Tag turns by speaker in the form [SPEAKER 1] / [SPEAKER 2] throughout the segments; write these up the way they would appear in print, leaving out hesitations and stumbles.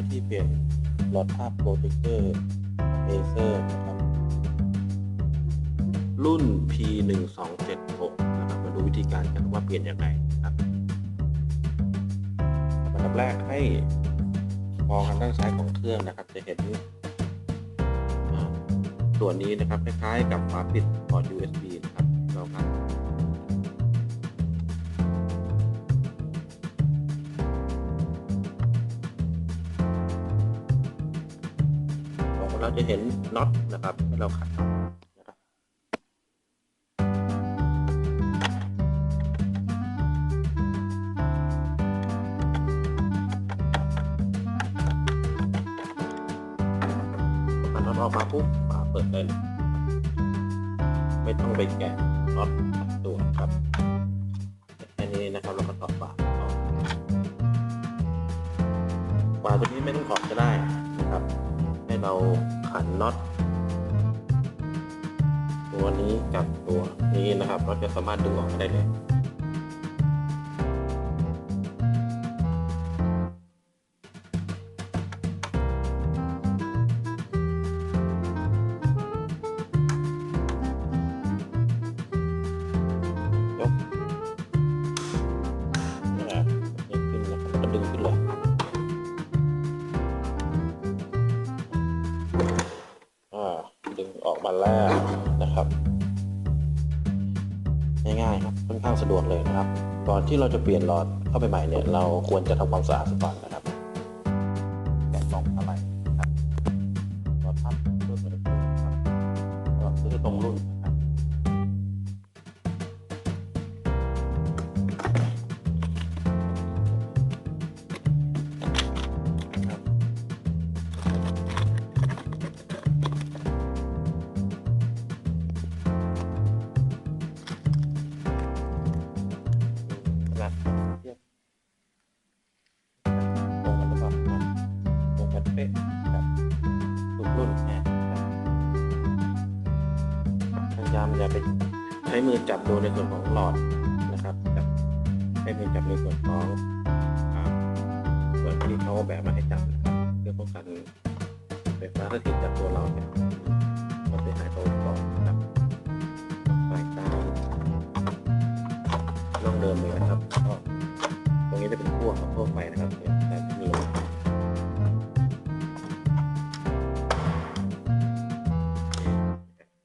[SPEAKER 1] วิธีเปลี่ยนหลอดภาพโปรเจคเตอร์เอเซอร์นะครับรุ่น P1276 นะครับมาดูวิธีการกันว่าเปลี่ยนยังไงครับอันดับแรกให้มองทางด้านซ้ายของเครื่องนะครับจะเห็นส่วนนี้นะครับคล้ายๆกับฝาปิดพอร์ต USB นะครับเราครับเราจะเห็นน็อตนะครับที่เราขัดนะครับพอน็อตออกมาปุ๊บฝาเปิดได้เลยไม่ต้องไปแกะน็อตตัวครับแค่นี้นะครับเราก็ถอดฝาออกฝาตัวนี้ไม่ต้องถอดก็ได้นะครับให้เราขันน็อตตัวนี้กับตัวนี้นะครับเราจะสามารถดึงออกได้เลยยกนี่แหละดึงขึ้นนะครับก็ดึงขึ้นเลยดึงออกมาแล้วนะครับง่ายๆครับค่อนข้างสะดวกเลยนะครับก่อนที่เราจะเปลี่ยนหลอดเข้าไปใหม่เนี่ยเราควรจะทำความสะอาดก่อนนะครับแกะกล่องอะไรนะครับหลอดพับรุ่นอะไรครับก็ซื้อตรงรุ่นนะครับเทียบตรงกันหรือเปล่าตรงกันเป๊ะครับทุกรุ่นพยายามอย่าไปใช้มือจับโดนในส่วนของหลอดนะครับใช้มือจับในส่วนของส่วนที่เขาแบบมาให้จับนะครับเพื่อป้องกันไฟฟ้าสถิตจากตัวเราเนี่ยมันเสียหายต่ออุปกรณ์นะครับสายตาล่องเดิมเลยนะครับก็ตรงนี้จะเป็นขั้วครับขั้วไฟนะครับแต่จะมี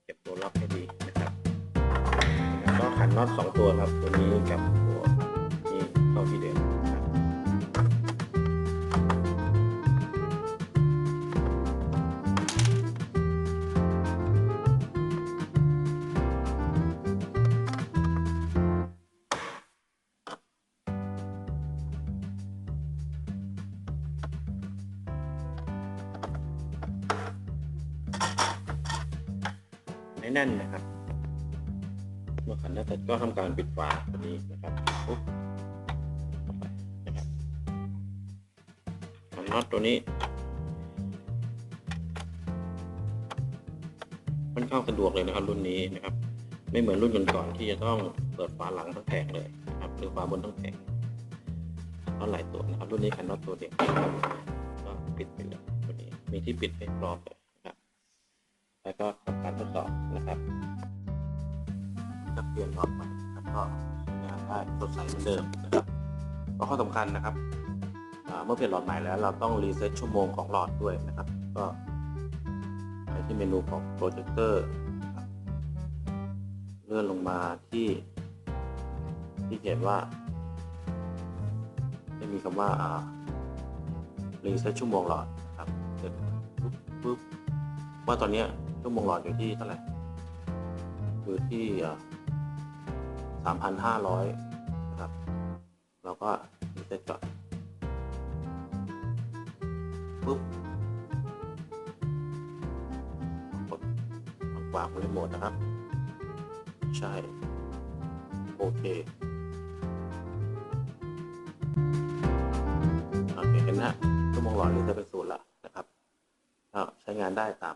[SPEAKER 1] เก็บตัวล็อกให้ดีนะครับแล้วก็ขันน็อต2ตัวครับตัวนี้กับตัวนี้เข้าที่เดิมครับแน่นนะครับเมื่อขันได้เสร็จก็ทำการปิดฝาตัวนี้นะครับปุ๊บเข้าไปนะครับน็อตตัวนี้ค่อนข้างสะดวกเลยนะครับรุ่นนี้นะครับไม่เหมือนรุ่นก่อนๆที่จะต้องเปิดฝาหลังทั้งแผงเลยนะครับหรือฝาบนทั้งแผงน็อตหลายตัวนะครับรุ่นนี้ขันน็อตตัวเดียวก็ปิดไปเลยตัวนี้มีที่ปิดให้พร้อมเลยนะครับแล้วก็ทำการทดสอบนะครับจะเปลี่ยนหลอดใหม่นะครับก็ใช้งานได้สดใสเหมือนเดิมนะครับข้อสำคัญนะครับเมื่อเปลี่ยนหลอดใหม่แล้วเราต้องรีเซ็ตชั่วโมงของหลอดด้วยนะครับก็ไปที่เมนูของโปรเจคเตอร์เลื่อนลงมาที่เขียนว่าจะมีคำว่ารีเซ็ตชั่วโมงหลอดนะครับเสร็จปุ๊บว่าตอนนี้ชั่วโมงหลอดอยู่ที่เท่าไหร่อยู่ที่ 3,500 นะครับเราก็รีเซ็ตก่อนปุ๊บกดวางรีโมทนะครับใช่โอเคเห็นนะชั่วโมงหลอดรีเซ็ตเป็น0แล้วนะครับใช้งานได้ตาม